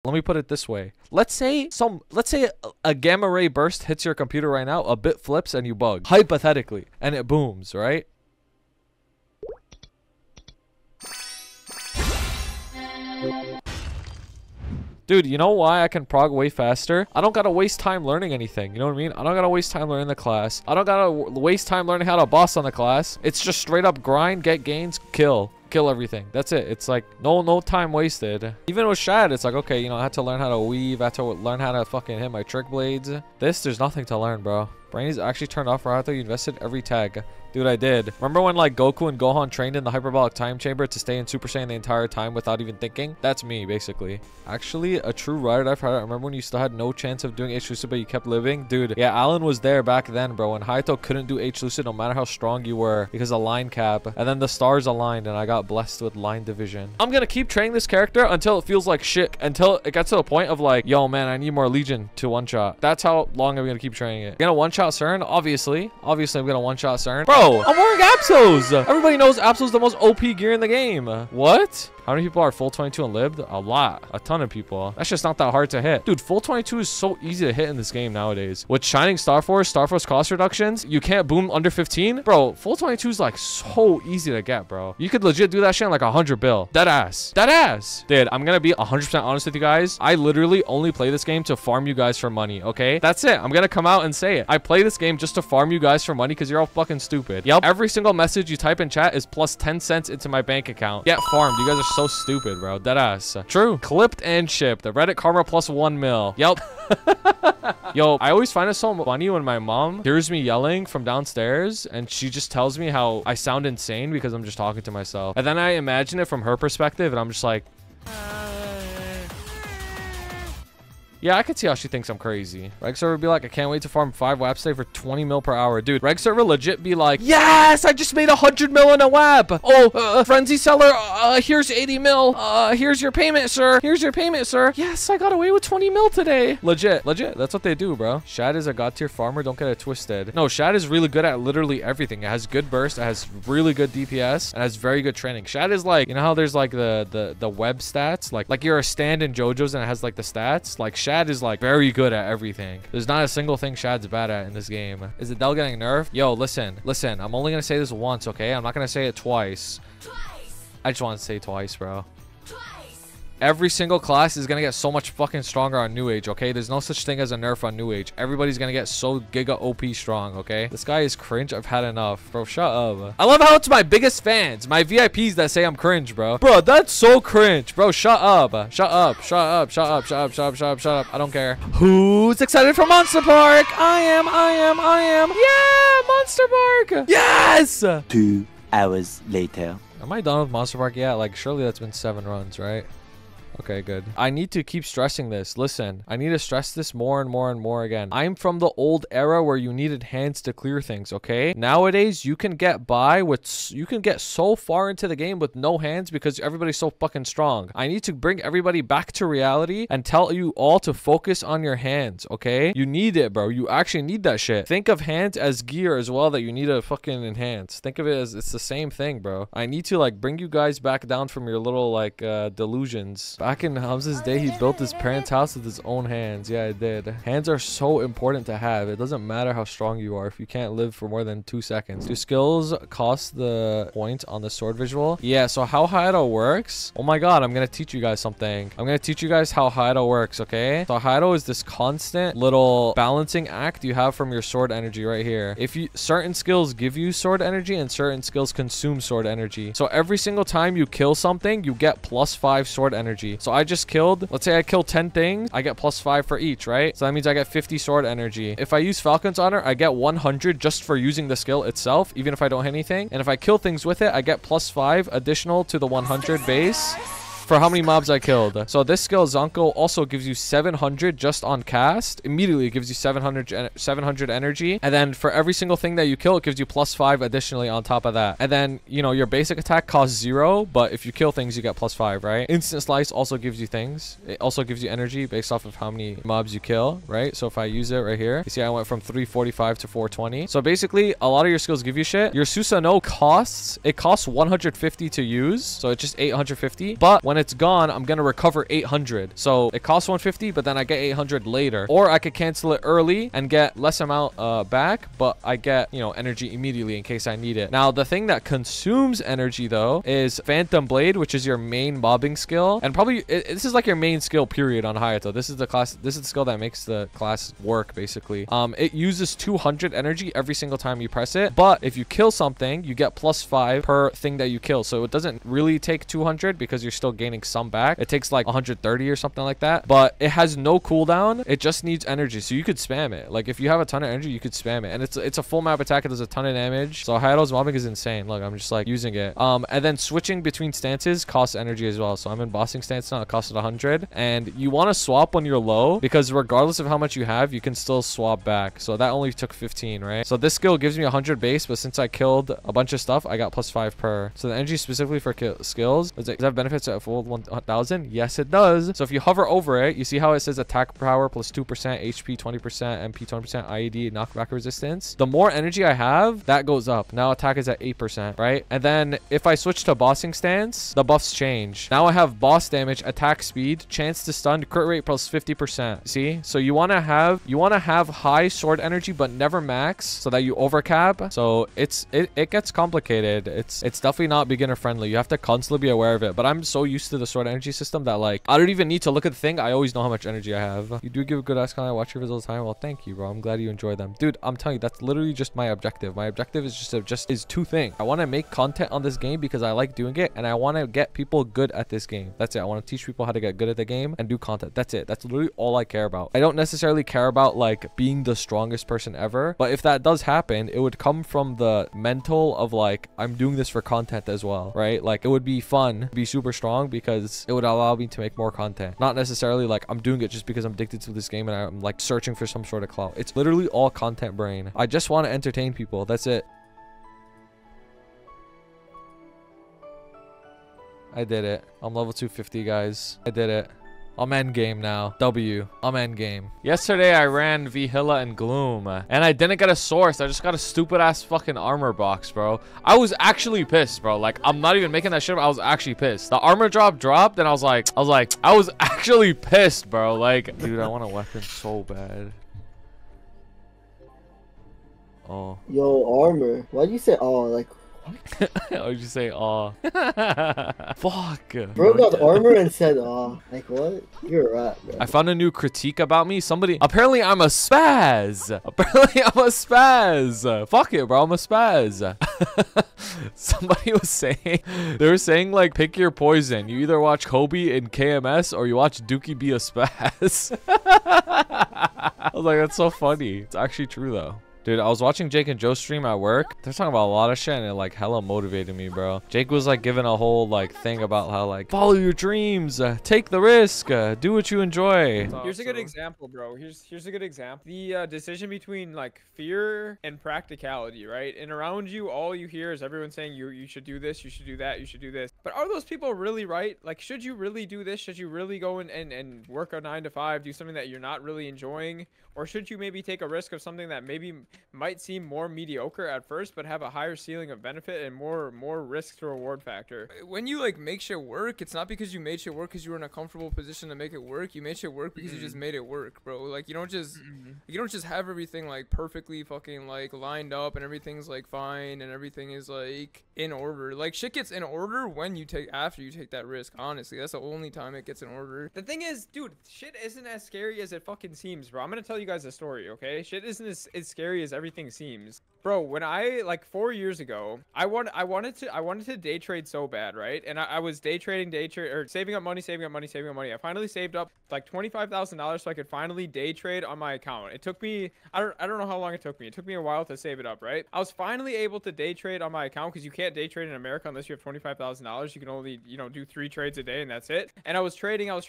Let me put it this way. Let's say a gamma ray burst hits your computer right now, a bit flips and you bug. Hypothetically. And it booms, right? Dude, you know why I can prog way faster? I don't gotta waste time learning anything. You know what I mean? I don't gotta waste time learning the class. I don't gotta waste time learning how to boss on the class. It's just straight up grind, get gains, kill everything. That's it. It's like no time wasted. Even with Shad, it's like, okay, you know, I had to learn how to weave. I had to learn how to fucking hit my trick blades. There's nothing to learn, bro. Brain is actually turned off for HAYATO. You invested every tag. Dude, I did. Remember when like Goku and Gohan trained in the hyperbolic time chamber to stay in Super Saiyan the entire time without even thinking? That's me, basically. Actually, a true ride I've had. I remember when you still had no chance of doing H-Lucid, but you kept living? Dude, yeah, Alan was there back then, bro. When HAYATO couldn't do H-Lucid no matter how strong you were because of line cap. And then the stars aligned and I got blessed with line division. I'm gonna keep training this character until it feels like shit. Until it gets to the point of like, yo, man, I need more Legion to one-shot. That's how long I'm gonna keep training it. Gonna one-shot CERN? Obviously, I'm gonna one-shot CERN. Bro, I'm wearing Absols. Everybody knows Absol's the most OP gear in the game. What? How many people are full 22 and lived? A lot. A ton of people. That's just not that hard to hit. Dude, full 22 is so easy to hit in this game nowadays. With Shining Star Force cost reductions, you can't boom under 15. Bro, full 22 is like so easy to get, bro. You could legit do that shit in like 100 bill. Dead ass. Dead ass. Dude, I'm gonna be 100% honest with you guys. I literally only play this game to farm you guys for money, okay? That's it. I'm gonna come out and say it. I play this game just to farm you guys for money because you're all fucking stupid. Yep. Every single message you type in chat is plus 10 cents into my bank account. Get farmed. You guys are so stupid, bro. Deadass. True. Clipped and shipped. The Reddit karma plus 1 mil. Yep. Yo, I always find it so funny when my mom hears me yelling from downstairs and she just tells me how I sound insane because I'm just talking to myself. And then I imagine it from her perspective and I'm just like, yeah, I could see how she thinks I'm crazy. Reg server would be like, I can't wait to farm 5 WAPs today for 20 mil per hour. Dude, Reg server legit be like, yes, I just made 100 mil in a WAP. Oh, frenzy seller, here's 80 mil. Here's your payment, sir. Here's your payment, sir. Yes, I got away with 20 mil today. Legit. That's what they do, bro. Shad is a god tier farmer. Don't get it twisted. No, Shad is really good at literally everything. It has good burst. It has really good DPS. And has very good training. Shad is like, you know how there's like the web stats? Like you're a stand in JoJo's and it has like the stats? Like Shad is like very good at everything. There's not a single thing Shad's bad at in this game. Is Adele getting nerfed? Yo, listen. I'm only gonna say this once, okay? I'm not gonna say it twice. I just want to say twice, bro. Every single class is gonna get so much fucking stronger on New Age, okay? There's no such thing as a nerf on New Age. Everybody's gonna get so giga OP strong, okay? This guy is cringe. I've had enough. Bro, shut up. I love how it's my biggest fans, my VIPs that say I'm cringe, bro. Bro, that's so cringe. Bro, shut up. Shut up. Shut up. Shut up. Shut up. Shut up. Shut up. Shut up. I don't care. Who's excited for Monster Park? I am. Yeah, Monster Park. Yes! 2 hours later. Am I done with Monster Park yet? Like, surely that's been 7 runs, right? Okay, good. I need to keep stressing this. Listen, I need to stress this more and more again. I'm from the old era where you needed hands to clear things, okay? Nowadays, you can get by with... You can get so far into the game with no hands because everybody's so fucking strong. I need to bring everybody back to reality and tell you all to focus on your hands, okay? You need it, bro. You actually need that shit. Think of hands as gear as well that you need to fucking enhance. Think of it as it's the same thing, bro. I need to, like, bring you guys back down from your little, like, delusions. Back in Hamza's day, he built his parents' house with his own hands. Yeah, I did. Hands are so important to have. It doesn't matter how strong you are if you can't live for more than 2 seconds. Do skills cost the point on the sword visual? Yeah, so how HAYATO works? Oh my god, I'm gonna teach you guys something. I'm gonna teach you guys how HAYATO works, okay? So HAYATO is this constant little balancing act you have from your sword energy right here. If you certain skills give you sword energy and certain skills consume sword energy. So every single time you kill something, you get +5 sword energy. So I just killed, let's say I killed 10 things, I get +5 for each, right? So that means I get 50 sword energy. If I use Falcon's Honor, I get 100 just for using the skill itself, even if I don't hit anything. And if I kill things with it, I get +5 additional to the 100 base for how many mobs I killed. So this skill, Zonko, also gives you 700 just on cast. Immediately it gives you 700 energy. And then for every single thing that you kill, it gives you +5 additionally on top of that. And then, you know, your basic attack costs 0, but if you kill things, you get +5, right? Instant Slice also gives you things. It also gives you energy based off of how many mobs you kill, right? So if I use it right here, you see I went from 345 to 420. So basically, a lot of your skills give you shit. Your Susanoo costs 150 to use. So it's just 850. But when it's gone, I'm gonna recover 800. So it costs 150, but then I get 800 later. Or I could cancel it early and get less amount back, but I get, you know, energy immediately in case I need it. Now, the thing that consumes energy though is Phantom Blade, which is your main mobbing skill, and probably this is like your main skill period on Hayato. This is the skill that makes the class work basically. It uses 200 energy every single time you press it, but if you kill something, you get +5 per thing that you kill. So it doesn't really take 200 because you're still gaining some back. It takes like 130 or something like that, but it has no cooldown. It just needs energy, so you could spam it. Like if you have a ton of energy, you could spam it, and it's a full map attack. It does a ton of damage. So Hayato's mobbing is insane. Look, I'm just like using it. And then switching between stances costs energy as well. So I'm in bossing stance now. It costs 100, and you want to swap when you're low because regardless of how much you have, you can still swap back. So that only took 15, right? So this skill gives me 100 base, but since I killed a bunch of stuff, I got +5 per. So the energy specifically for skills, does it have benefits at full 1000? Yes, it does. So if you hover over it, you see how it says attack power +2%, HP 20%, MP 20%, IED knockback resistance. The more energy I have, that goes up. Now attack is at 8%, right? And then if I switch to bossing stance, the buffs change. Now I have boss damage, attack speed, chance to stun, crit rate +50%. See? So you want to have high sword energy but never max so that you overcap. So it gets complicated. It's definitely not beginner friendly. You have to constantly be aware of it. But I'm so used to the sword energy system that like I don't even need to look at the thing. I always know how much energy I have. You do give a good ass comment. I watch your videos all the time. Well, thank you, bro. I'm glad you enjoy them. Dude, I'm telling you, that's literally just my objective. My objective is just two things. I want to make content on this game because I like doing it, and I want to get people good at this game. That's it. I want to teach people how to get good at the game and do content. That's it. That's literally all I care about. I don't necessarily care about like being the strongest person ever, but if that does happen, it would come from the mental of like I'm doing this for content as well, right? Like it would be fun to be super strong because it would allow me to make more content, not necessarily like I'm doing it just because I'm addicted to this game and I'm like searching for some sort of clout. It's literally all content brain. I just want to entertain people. That's it. I did it. I'm level 250, guys. I did it. I'm end game now. W. I'm end game. Yesterday I ran Vihilla and Gloom, and I didn't get a source. I just got a stupid ass fucking armor box, bro. I was actually pissed, bro. Like I'm not even making that shit up. I was actually pissed. The armor drop dropped, and I was actually pissed, bro. Like, dude, I want a weapon so bad. Oh. Yo, armor. Why do you say oh? Like. Why would you say aw? Fuck. Bro got armor and said aw. Like what? You're a rat, bro. I found a new critique about me. Apparently I'm a spaz. Apparently I'm a spaz. Fuck it, bro. I'm a spaz. Somebody was saying, they were saying like pick your poison. You either watch Kobe in KMS or you watch Duky be a spaz. I was like, that's so funny. It's actually true though. Dude, I was watching Jake and Joe stream at work. They're talking about a lot of shit and it like hella motivated me, bro. Jake was like giving a whole like thing about how like follow your dreams, take the risk, do what you enjoy. Here's a good example, bro. Here's a good example. The decision between like fear and practicality, right? And around you, all you hear is everyone saying you should do this, you should do that, you should do this. But are those people really right? Like, should you really do this? Should you really go and work a 9 to 5, do something that you're not really enjoying? Or should you maybe take a risk of something that maybe might seem more mediocre at first, but have a higher ceiling of benefit and more risk to reward factor? When you like make shit work, it's not because you made shit work because you were in a comfortable position to make it work. You made shit work because you just made it work, bro. Like you don't just have everything like perfectly fucking like lined up and everything's like fine and everything is like in order. Like shit gets in order when you after you take that risk. Honestly, that's the only time it gets in order. The thing is, dude, shit isn't as scary as it fucking seems, bro. I'm gonna tell you guys a story, okay? Shit isn't as scary as everything seems. Bro, when I like 4 years ago, I wanted to day trade so bad, right? And I was day trading or saving up money. I finally saved up like $25,000 so I could finally day trade on my account. It took me I don't know how long it took me. It took me a while to save it up, right? I was finally able to day trade on my account because you can't day trade in America unless you have $25,000. You can only, you know, do 3 trades a day and that's it. And I was trading, I was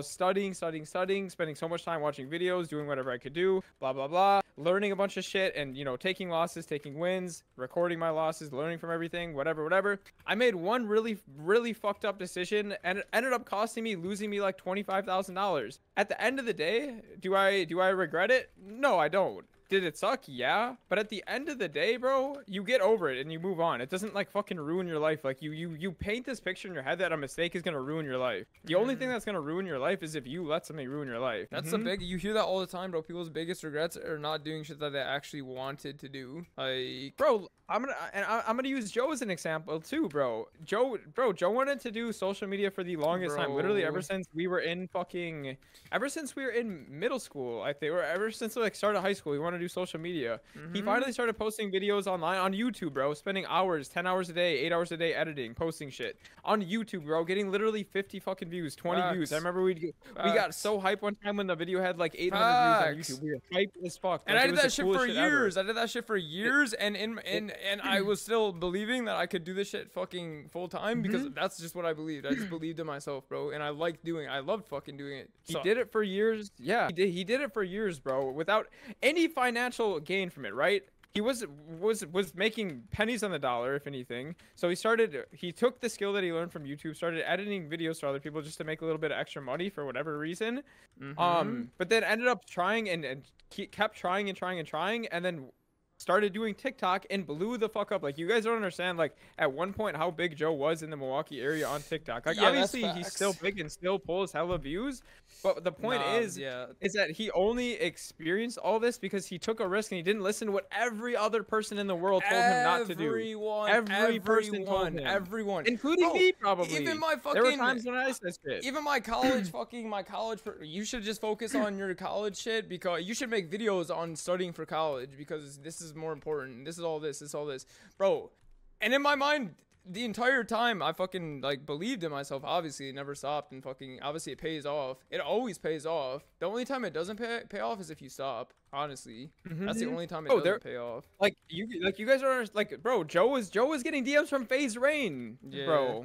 studying, spending so much time watching videos, doing whatever I could do, blah blah blah, learning a bunch of shit and, you know, taking losses, taking wins, recording my losses, learning from everything, whatever. I made one really fucked up decision and it ended up losing me like $25,000. At the end of the day, do I regret it? No, I don't. did it suck? Yeah. But at the end of the day, bro, you get over it and you move on. It doesn't like fucking ruin your life. Like you paint this picture in your head that a mistake is gonna ruin your life. The only thing that's gonna ruin your life is if you let something ruin your life. That's the big. You hear that all the time, bro. People's biggest regrets are not doing shit that they actually wanted to do. Like, bro, I'm gonna use Joe as an example too, bro. Joe wanted to do social media for the longest time. Literally ever since we were in middle school, I think, or ever since like started high school, he wanted to do social media. He finally started posting videos online on YouTube, bro. Spending hours, 10 hours a day, 8 hours a day editing, posting shit on YouTube, bro. Getting literally 50 fucking views, 20 views. I remember we got so hyped one time when the video had like 800 views on YouTube. We were hyped as fuck. And like, I did that shit for years. I did that shit for years, and I was still believing that I could do this shit fucking full time because that's just what I believed. I just believed in myself, bro, and I liked doing it. I loved fucking doing it. He did it for years. Yeah, he did it for years, bro, without any financial gain from it, right? He was making pennies on the dollar, if anything. So he took the skill that he learned from YouTube, started editing videos for other people just to make a little bit of extra money for whatever reason. But then ended up trying and kept trying and then started doing TikTok and blew the fuck up. Like, you guys don't understand, like, at one point how big Joe was in the Milwaukee area on TikTok. Like, obviously he's still big and still pulls hella views, but the point is that he only experienced all this because he took a risk and he didn't listen to what every other person in the world told him not to do. Every person told him. Everyone, including me, probably. Even my fucking, there were times when I said shit. Even my college you should just focus on your college shit, because you should make videos on studying for college, because this is more important. This is all this, bro. And in my mind, the entire time, I fucking like believed in myself. Obviously, it never stopped, and fucking obviously it pays off. It always pays off. The only time it doesn't pay off is if you stop. Honestly, that's the only time it doesn't pay off. Like you guys are like, bro. Joe was getting DMs from FaZe Rain, bro.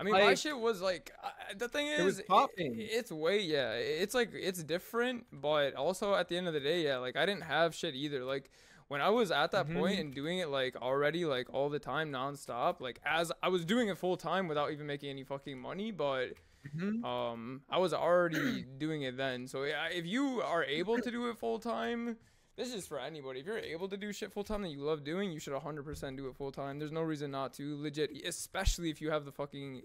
I mean, my shit was like, the thing is, it's way, it's like, it's different, but also at the end of the day, like, I didn't have shit either. Like, when I was at that point and doing it like already, like all the time, nonstop, like as I was doing it full time without even making any fucking money, but I was already doing it then. So if you are able to do it full time, this is for anybody. If you're able to do shit full time that you love doing, you should 100% do it full time. There's no reason not to, legit, especially if you have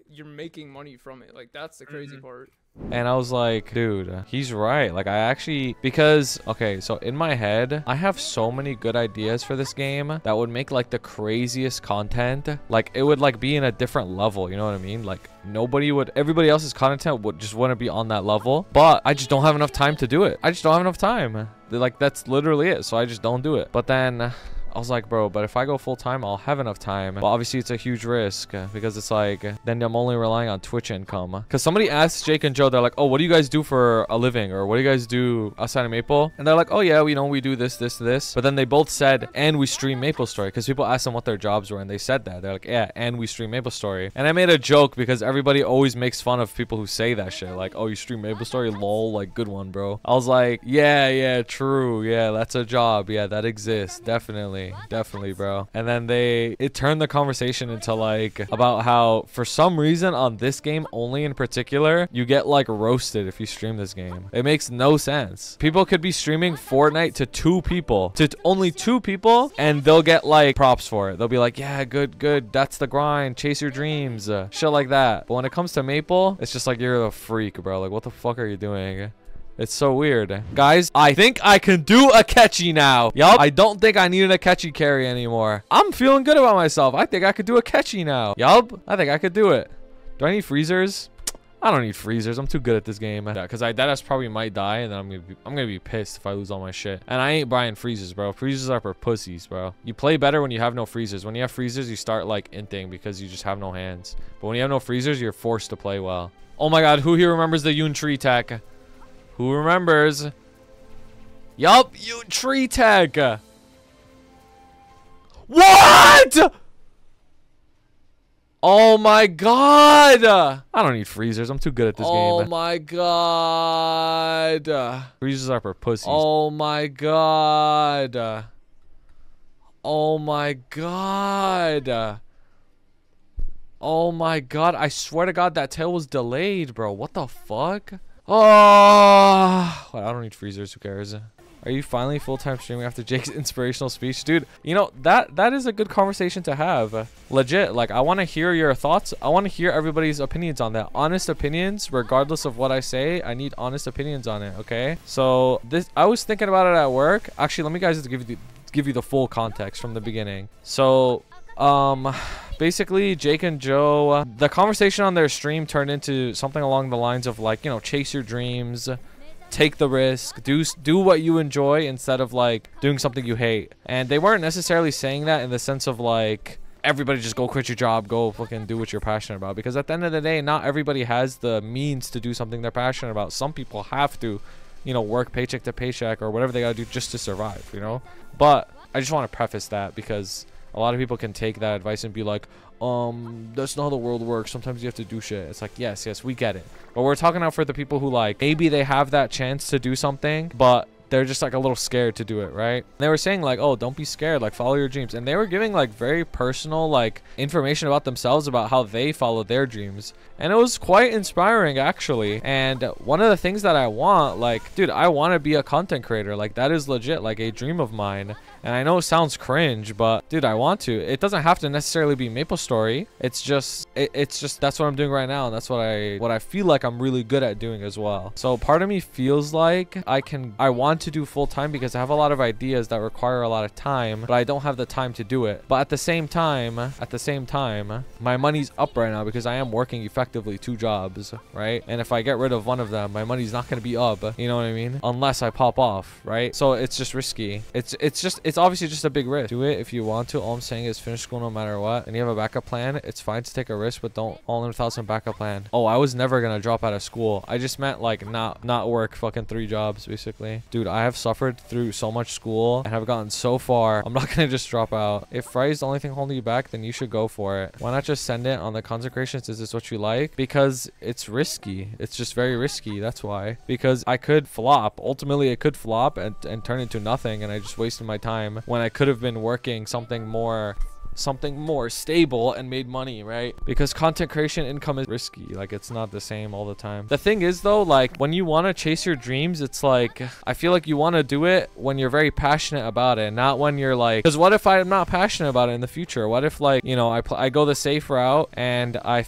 you're making money from it. Like, that's the crazy part. And I was like, dude, he's right. Like, because, okay, so in my head, I have so many good ideas for this game that would make, like, the craziest content. Like, it would, like, be in a different level, you know what I mean? Like, everybody else's content wouldn't be on that level. But I just don't have enough time to do it. I just don't have enough time. Like, that's literally it. So I just don't do it. But then I was like, bro, but if I go full time, I'll have enough time. But obviously, it's a huge risk because it's like, then I'm only relying on Twitch income. Because somebody asked Jake and Joe, they're like, oh, what do you guys do for a living? Or what do you guys do outside of Maple? And they're like, oh, yeah, we do this. But then they both said, and we stream Maplestory. Because people asked them what their jobs were, and they said that. They're like, yeah, and we stream Maplestory. And I made a joke because everybody always makes fun of people who say that shit. Like, oh, you stream Maplestory? Lol, like, good one, bro. I was like, yeah, true. Yeah, that's a job. Yeah, that exists. Definitely, bro. And then it turned the conversation into like about how for some reason on this game only in particular you get like roasted if you stream this game. It makes no sense. People could be streaming Fortnite to only two people and they'll get like props for it. They'll be like, yeah, good, that's the grind, chase your dreams, shit like that. But when it comes to Maple, it's just like, you're a freak, bro. Like, what the fuck are you doing? It's so weird. Guys, I think I can do Akechi now. Yup, I don't think I need an Akechi carry anymore. I'm feeling good about myself. I think I could do Akechi now. Yup, I think I could do it. Do I need freezers? I don't need freezers. I'm too good at this game. Yeah, because Deadass probably might die, and then I'm gonna be pissed if I lose all my shit. And I ain't buying freezers, bro. Freezers are for pussies, bro. You play better when you have no freezers. When you have freezers, you start like inting because you just have no hands. But when you have no freezers, you're forced to play well. Oh my god, who here remembers the Yoon tree tech? Who remembers? Yup, you tree tech. What? Oh my god. I don't need freezers. I'm too good at this game. Oh my god. Freezers are for pussies. Oh my god. Oh my god. Oh my god. I swear to god that tail was delayed, bro. What the fuck? Oh, well, I don't need freezers. Who cares? Are you finally full-time streaming after Jake's inspirational speech? Dude, you know, that is a good conversation to have. Legit, like, I want to hear your thoughts. I want to hear everybody's opinions on that. Honest opinions, regardless of what I say. I need honest opinions on it, okay? So, I was thinking about it at work. Actually, let me guys give you the full context from the beginning. So, basically Jake and Joe, the conversation on their stream turned into something along the lines of like, you know, chase your dreams, take the risk, do what you enjoy instead of like doing something you hate. And they weren't necessarily saying that in the sense of like, everybody just go quit your job, go fucking do what you're passionate about, because at the end of the day, not everybody has the means to do something they're passionate about. Some people have to, you know, work paycheck to paycheck or whatever they gotta do just to survive, you know. But I just want to preface that because a lot of people can take that advice and be like, that's not how the world works. Sometimes you have to do shit. It's like, yes, we get it. But we're talking out for the people who like, maybe they have that chance to do something, but they're just like a little scared to do it, right? They were saying like, oh, don't be scared, like follow your dreams. And they were giving like very personal like information about themselves, about how they followed their dreams. And it was quite inspiring actually. And one of the things that I want, like, dude, I want to be a content creator. Like that is legit like a dream of mine. And I know it sounds cringe, but dude, I want to. It doesn't have to necessarily be Maplestory. It's just that's what I'm doing right now, and that's what I feel like I'm really good at doing as well. So part of me feels like I want to do full time because I have a lot of ideas that require a lot of time, but I don't have the time to do it. But at the same time, my money's up right now because I am working effectively 2 jobs, right? And if I get rid of one of them, my money's not going to be up, you know what I mean? Unless I pop off, right? So it's just risky. It's obviously just a big risk. Do it if you want to. All I'm saying is finish school no matter what. And you have a backup plan. It's fine to take a risk, but don't all in without some backup plan. Oh, I was never gonna drop out of school. I just meant like not work fucking 3 jobs basically. Dude, I have suffered through so much school and have gotten so far. I'm not gonna just drop out. If Fry is the only thing holding you back, then you should go for it. Why not just send it on the consecrations? Is this what you like? Because it's risky. It's just very risky. That's why. Because I could flop. Ultimately, it could flop and turn into nothing, and I just wasted my time when I could have been working something more stable and made money, right? Because content creation income is risky. Like it's not the same all the time. The thing is though, like when you want to chase your dreams, it's like I feel like you want to do it when you're very passionate about it, not when you're like, because what if I'm not passionate about it in the future? What if like, you know, I go the safe route and I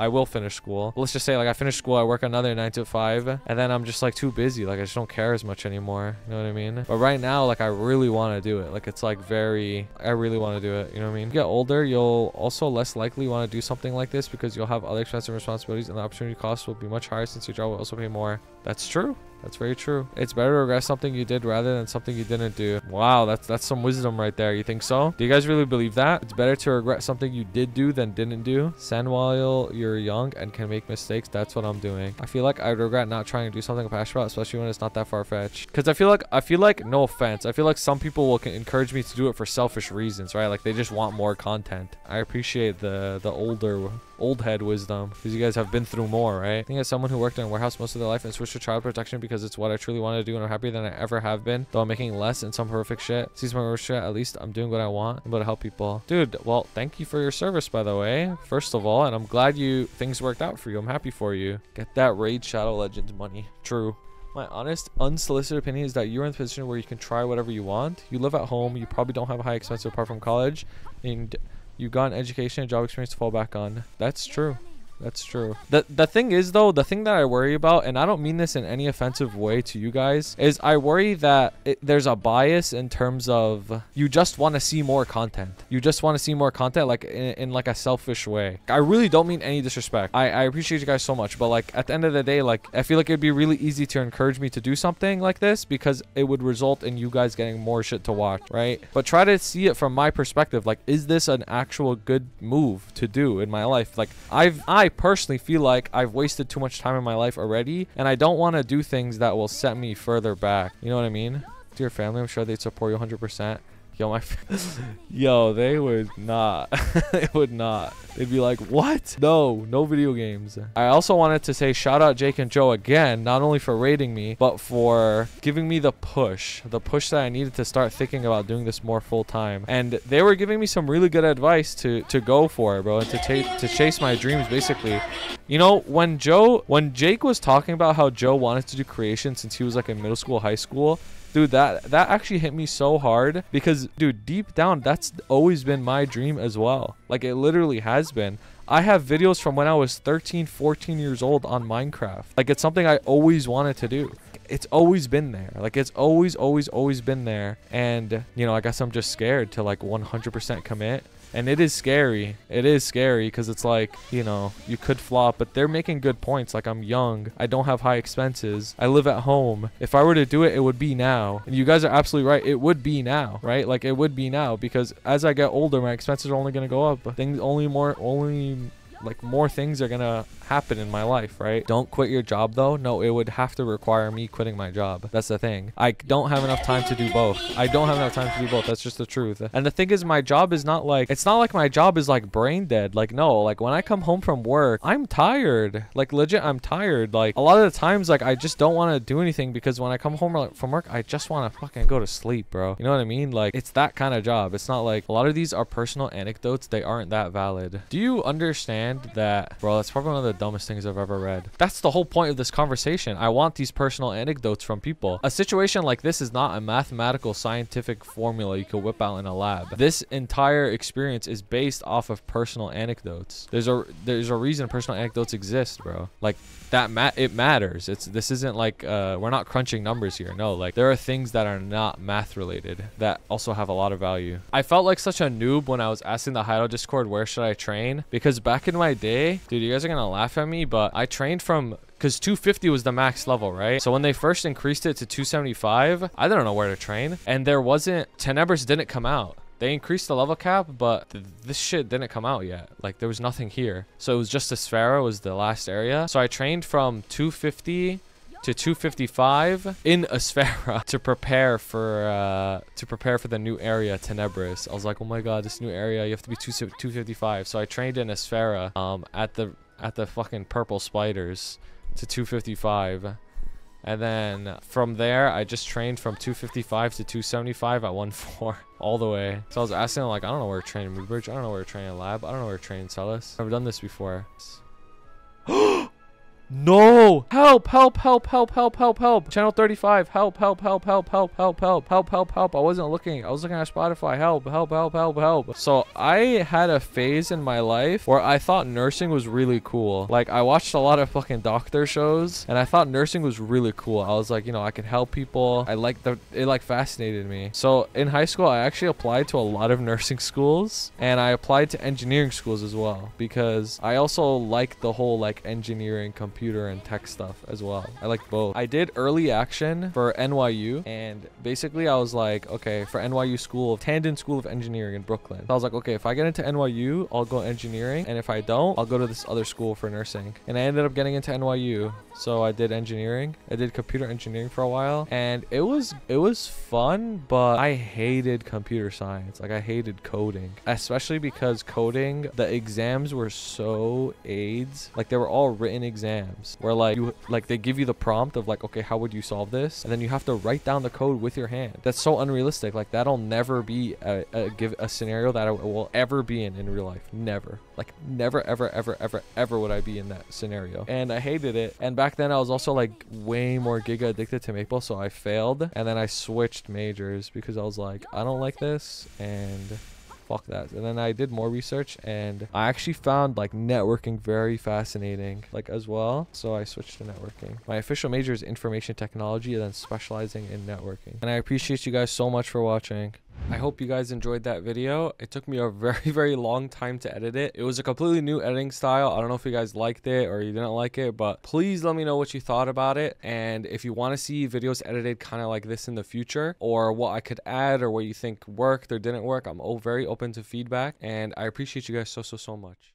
will finish school. Let's just say like I finish school, I work another 9 to 5, and then I'm just like too busy. Like I just don't care as much anymore. You know what I mean? But right now, like I really want to do it. Like it's like I really want to do it. You know what I mean? You get older, you'll also less likely want to do something like this because you'll have other expensive responsibilities and the opportunity cost will be much higher since your job will also pay more. That's true. That's very true. It's better to regret something you did rather than something you didn't do. Wow, that's some wisdom right there. You think so? Do you guys really believe that? It's better to regret something you did do than didn't do. Send while you're young and can make mistakes. That's what I'm doing. I feel like I'd regret not trying to do something I'm passionate about, especially when it's not that far-fetched. Because I feel like, no offense, I feel like some people will encourage me to do it for selfish reasons, right? Like they just want more content. I appreciate the old head wisdom because you guys have been through more, right? I think as someone who worked in a warehouse most of their life and switched to child protection because it's what I truly want to do, and I'm happier than I ever have been, though I'm making less in some horrific shit. Sees my worst shit, at least I'm doing what I want. I'm able to help people. Dude, well, thank you for your service, by the way, first of all, and I'm glad things worked out for you. I'm happy for you. Get that Raid Shadow Legends money. True. My honest, unsolicited opinion is that you're in a position where you can try whatever you want. You live at home. You probably don't have a high expense apart from college, and you've got an education and job experience to fall back on. That's true. That's true. The thing is though, the thing that I worry about, and I don't mean this in any offensive way to you guys, is I worry that there's a bias in terms of you just want to see more content. You just want to see more content, like in like a selfish way. I really don't mean any disrespect. I appreciate you guys so much, but like at the end of the day, like I feel like it'd be really easy to encourage me to do something like this because it would result in you guys getting more shit to watch, right? But try to see it from my perspective. Like, is this an actual good move to do in my life? Like I personally feel like I've wasted too much time in my life already, and I don't want to do things that will set me further back. You know what I mean? To your family, I'm sure they'd support you 100%. Yo, yo, they would not. They would not. They'd be like, what? No video games. I also wanted to say shout out Jake and Joe again, not only for rating me, but for giving me the push that I needed to start thinking about doing this more full time. And they were giving me some really good advice to go for it, bro, and to chase my dreams, basically. You know, when Jake was talking about how Joe wanted to do creation since he was like in middle school, high school, dude, that actually hit me so hard because, dude, deep down, that's always been my dream as well. Like, it literally has been. I have videos from when I was 13, 14 years old on Minecraft. Like, it's something I always wanted to do. It's always been there. Like, it's always been there. And, you know, I guess I'm just scared to, like, 100% commit. And it is scary. It is scary because it's like, you know, you could flop, but they're making good points. Like, I'm young. I don't have high expenses. I live at home. If I were to do it, it would be now. And you guys are absolutely right. It would be now, right? Like, it would be now because as I get older, my expenses are only going to go up. Things more things are gonna happen in my life, right? Don't quit your job though. No, it would have to require me quitting my job. That's the thing. I don't have enough time to do both. That's just the truth. And the thing is, my job is not like, it's not like my job is like brain dead. Like, no, like when I come home from work, I'm tired. Like, legit, I'm tired. Like, a lot of the times, like, I just don't want to do anything because when I come home from work, I just want to fucking go to sleep, bro. You know what I mean? Like, it's that kind of job. It's not like, a lot of these are personal anecdotes. They aren't that valid. Do you understand that, bro? That's probably one of the dumbest things I've ever read. That's the whole point of this conversation. I want these personal anecdotes from people. A situation like this is not a mathematical scientific formula you could whip out in a lab. This entire experience is based off of personal anecdotes. There's a reason personal anecdotes exist, bro. Like, it matters. This isn't like we're not crunching numbers here. No, like, there are things that are not math related that also have a lot of value. I felt like such a noob when I was asking the HAYATO Discord, where should I train? Because back in my day, dude, you guys are gonna laugh at me, but I trained from, because 250 was the max level, right? So when they first increased it to 275, I didn't know where to train, and there wasn't, Tenebris didn't come out. They increased the level cap, but this shit didn't come out yet. Like, there was nothing here. So it was just Asphera was the last area. So I trained from 250 to 255 in Asphera to prepare for the new area, Tenebris. I was like, oh my god, this new area, you have to be 255. So I trained in Asphera at the fucking purple spiders to 255. And then from there, I just trained from 255 to 275 at 1.4 all the way. So I was asking, like, I don't know where to train in Moodbridge. I don't know where to train in Lab. I don't know where to train in Celis. I've never done this before. No! Help! Help! Help! Help! Help! Help! Help! Channel 35. Help! Help! Help! Help! Help! Help! Help! Help! Help! Help! I wasn't looking. I was looking at Spotify. Help! Help! Help! Help! Help! So I had a phase in my life where I thought nursing was really cool. Like, I watched a lot of fucking doctor shows, and I thought nursing was really cool. I was like, you know, I could help people. I liked it, like, fascinated me. So in high school, I actually applied to a lot of nursing schools, and I applied to engineering schools as well, because I also like the whole, like, engineering, computer and tech stuff as well. I like both. I did early action for NYU, and basically I was like, okay, for NYU Tandon School of Engineering in Brooklyn. So I was like, okay, if I get into NYU, I'll go engineering, and if I don't, I'll go to this other school for nursing. And I ended up getting into NYU, so I did engineering. I did computer engineering for a while, and it was fun, but I hated computer science. Like, I hated coding, especially because coding, the exams were so AIDS. Like, they were all written exams where like they give you the prompt of like, okay, how would you solve this, and then you have to write down the code with your hand. That's so unrealistic. Like, that'll never be a scenario that I will ever be in real life. Never. Like, never ever would I be in that scenario, and I hated it. And back then I was also like way more giga addicted to Maple, so I failed, and then I switched majors because I was like, I don't like this, and fuck that. And then I did more research, and I actually found like networking very fascinating, like, as well. So I switched to networking. My official major is information technology, and then specializing in networking. And I appreciate you guys so much for watching. I hope you guys enjoyed that video. It took me a very long time to edit it. It was a completely new editing style. I don't know if you guys liked it or you didn't like it, but please let me know what you thought about it. And if you want to see videos edited kind of like this in the future, or what I could add, or what you think worked or didn't work, I'm very open to feedback, and I appreciate you guys so much.